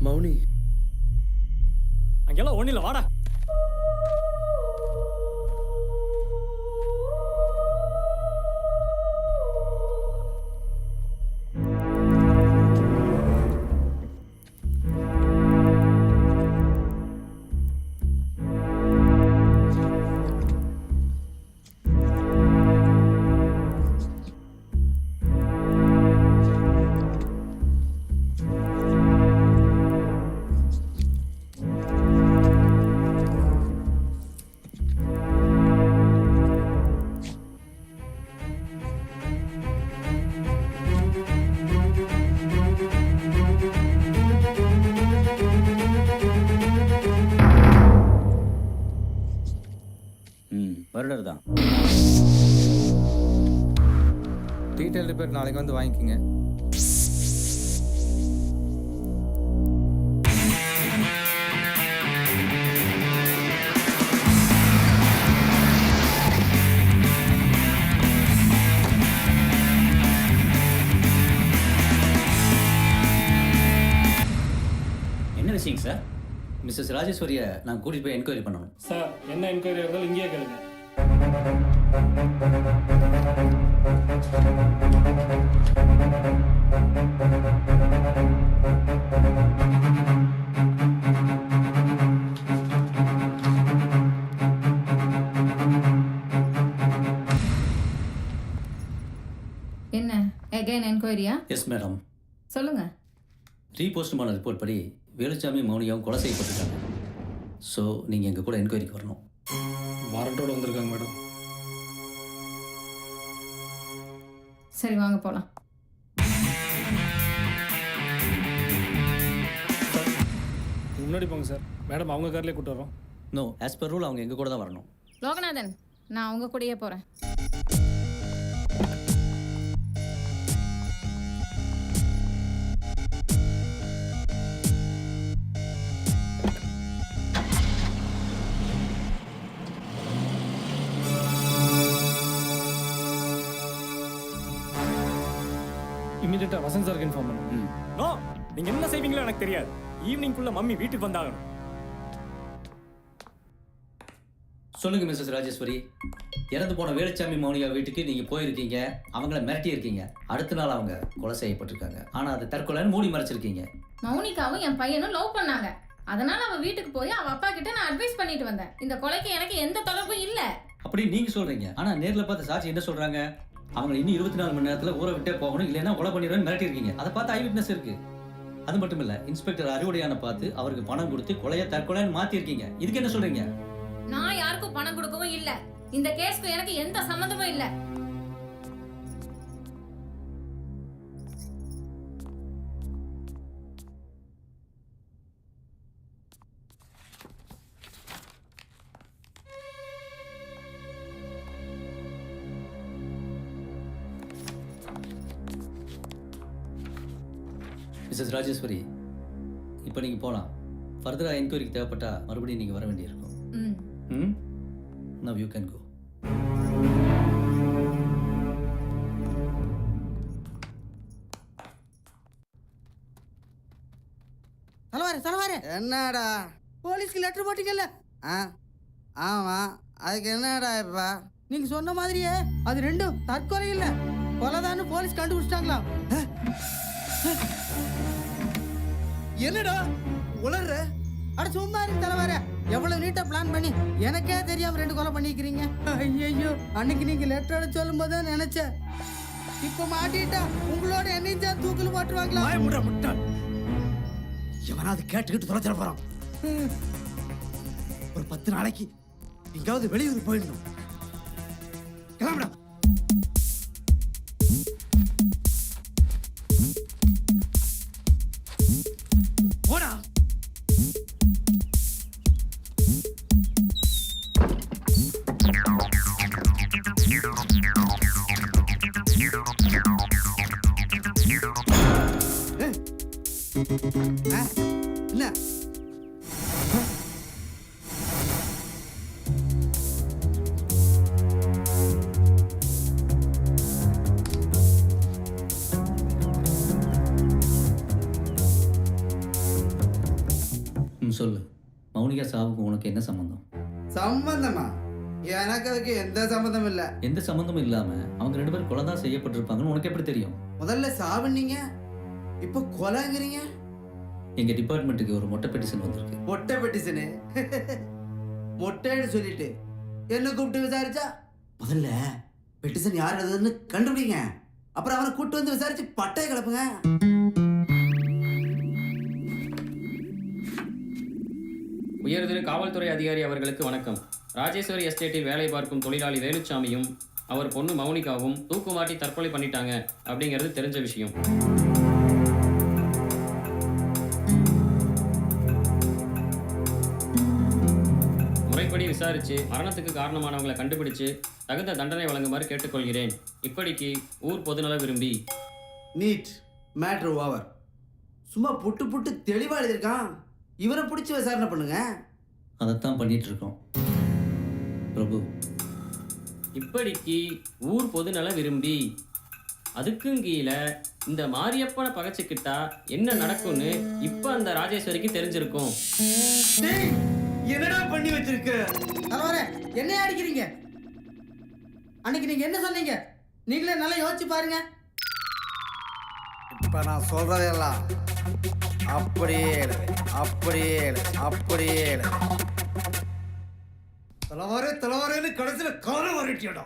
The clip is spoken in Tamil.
மௌனி அங்கெல்லாம் ஒன்றும் இல்லை, வாடா. வருடர் தான். டீட்டெயில் ரிப்பேர் நாளைக்கு வந்து வாங்கிக்கோங்க. என்ன விஷயங்க சார்? மிஸ்ஸஸ் ராஜேஸ்வரியை நான் கூட்டிகிட்டு போய் என்கொயரி பண்ணணும். சார், என்ன என்கொயரி இருந்தாலும் இங்கேயே கேளுங்க. என்ன அகைன் என்கொயரியா? Yes madam. சொல்லுங்க. ரீபோஸ்ட்மான ரிப்போர்ட் படி வேலுச்சாமி மௌனியாவும் கொலை செய்யப்பட்டிருக்காங்க. ஸோ நீங்கள் எங்கள் கூட என்கொயரிக்கு வரணும். வாரண்டோடு வந்திருக்காங்க மேடம். சரி, வாங்க போகலாம். முன்னாடி போங்க சார். மேடம் அவங்க கார்லேயே கூட்டு வரோம். நோ, ஆஸ் பர் ரூல் அவங்க எங்கள் கூட தான் வரணும். லோகநாதன், நான் உங்க கூடயே போகிறேன். இமீடியட்டாக வசந்த் சாருக்கு இன்ஃபார்ம் பண்ணுங்க. நோ, நீங்கள் என்ன செய்வீங்களோ எனக்கு தெரியாது. ஈவினிங்குள்ளே மம்மி வீட்டுக்கு வந்தாகணும். சொல்லுங்க மிஸ்ஸஸ் ராஜேஸ்வரி. இறந்து போன வேலுச்சாமி மௌனியா வீட்டுக்கு நீங்கள் போயிருக்கீங்க, அவங்கள மிரட்டி இருக்கீங்க. அடுத்த நாள் அவங்க கொலை செய்யப்பட்டிருக்காங்க. ஆனால் அது தற்கொலைன்னு மூடி மறைச்சிருக்கீங்க. மௌனிகாவும் என் பையனும் லவ் பண்ணாங்க. அதனால அவ வீட்டுக்கு போய் அவ அப்பா கிட்ட நான் அட்வைஸ் பண்ணிட்டு வந்தேன். இந்த கொலைக்கு எனக்கு எந்த தொடர்பும் இல்ல. அப்படி நீங்க சொல்றீங்க. ஆனா நேர்ல பார்த்த சாட்சி என்ன சொல்றாங்க? அவங்க இன்னும் 24 மணி நேரத்துல ஊரை விட்டே போகணும், இல்லைன்னா கொலை பண்ணிடுவேன்னு மிரட்டி இருக்கீங்க. அதை பார்த்து ஐ விட்னஸ் இருக்கு. அது மட்டும் இல்ல, இன்ஸ்பெக்டர் அறிவுடையான பார்த்து அவருக்கு பணம் கொடுத்து கொலையை தற்கொலைன்னு மாத்தி இருக்கீங்க. இதுக்கு என்ன சொல்றீங்க? நான் யாருக்கும் பணம் கொடுக்கவும் இல்ல. இந்த கேஸ்க்கு எனக்கு எந்த சம்பந்தமும் இல்ல. மிஸ்ஸஸ் ராஜேஸ்வரி, இப்போ நீங்க போலாம். ஃபர்தரா என்கொயரிக்கு தேவைப்பட்டா மறுபடியும் நீங்க வர வேண்டியிருக்கும். Now you can go. தலைவாரு என்னடா போலீஸ்க்கு லெட்டர் போட்டீங்கல்ல? ஆமா, அதுக்கு என்னடா இப்ப? நீங்க சொன்ன மாதிரியே அது ரெண்டும் தற்கொலை இல்ல, கொலைதான்னு போலீஸ் கண்டுபிடிச்சிட்டாங்களா? என்னடா உளற? அட சும்மா இருக்கு தலைவாரு. எவ்வளவு நீட்டா பிளான் பண்ணி எனக்கே தெரியாம 2 கொலை பண்ணிக்கிறீங்க. ஐயோ, அன்னைக்கு நீங்க லெட்டர் அடிச்சு சொல்லும் போது நினைச்சேன், இப்ப மாட்டிட்டா உங்களோட என்னையும் தான் தூக்கில் போட்டுருவாங்களா? முட்டாள், எவனாவது கேட்டுக்கிட்டு தொலைச்சிட போறான். ஒரு 10 நாளைக்கு எங்காவது வெளியூர் போயிடணும். கிளம்புடா. போடா. என்ன சொல்லு, மௌனிகா சாவுக்கு உனக்கு என்ன சம்மந்தம்? சம்பந்தமா? எனக்கு அதுக்கு எந்த சம்பந்தம் இல்ல. எந்த சம்மந்தமும் இல்லாம அவங்க 2 பேரும் கொலை தான் செய்யப்பட்டிருப்பாங்கன்னு உனக்கு எப்படி தெரியும்? முதல்ல சாவுன்னீங்க, இப்போ கொலைங்கிறீங்க. எங்க டிபார்ட்மெண்ட்டுக்கு ஒரு மொட்டை பெட்டிஷன் வந்திருக்கு. மொட்டை பெட்டிஷனு? மொட்டைன்னு சொல்லிட்டு என்ன கூப்பிட்டு விசாரிச்சா? முதல்ல பெட்டிஷன் யார் எழுதுன்னு கண்டுபிடிங்க, அப்புறம் அவனை கூப்பிட்டு வந்து விசாரிச்சு பட்டையை கிளப்புங்க. உயர்திரு காவல்துறை அதிகாரி அவர்களுக்கு வணக்கம். ராஜேஸ்வரி எஸ்டேட்டில் வேலை பார்க்கும் தொழிலாளி வேலுச்சாமியும் அவர் பொண்ணு மௌனிகாவும் தூக்கு மாட்டி தற்கொலை பண்ணிட்டாங்க அப்படிங்கிறது தெரிஞ்ச விஷயம். முறைப்படி விசாரித்து மரணத்துக்கு காரணமானவங்களை கண்டுபிடிச்சு தகுந்த தண்டனை வழங்குமாறு கேட்டுக்கொள்கிறேன். இப்படிக்கு ஊர் பொதுநல விரும்பி. NEET matter over. சும்மா புட்டு புட்டு தெளிவாக எழுதியிருக்கான். இவரை பிடிச்சி விசாரணை பண்ணுங்க. அதைத்தான் பண்ணிட்டு இருக்கோம் பிரபு. இப்படிக்கு ஊர் பொதுநல விரும்பி. அதுக்கும் கீழே இந்த மாரியப்பனை பகைச்சுக்கிட்டா என்ன நடக்கும்னு இப்ப அந்த ராஜேஸ்வரிக்கு தெரிஞ்சிருக்கும். என்னடா பண்ணி வச்சிருக்க? என்ன அடிக்கிறீங்க? அன்னைக்கு நீங்க என்ன சொன்னீங்க? நீங்களே நல்லா யோசிச்சு பாருங்க. இப்ப நான் சொல்றதெல்லாம் அப்படியே அப்படியே அப்படியே தலைவரேன்னு கடைசியில் காலம் வரட்டியடா.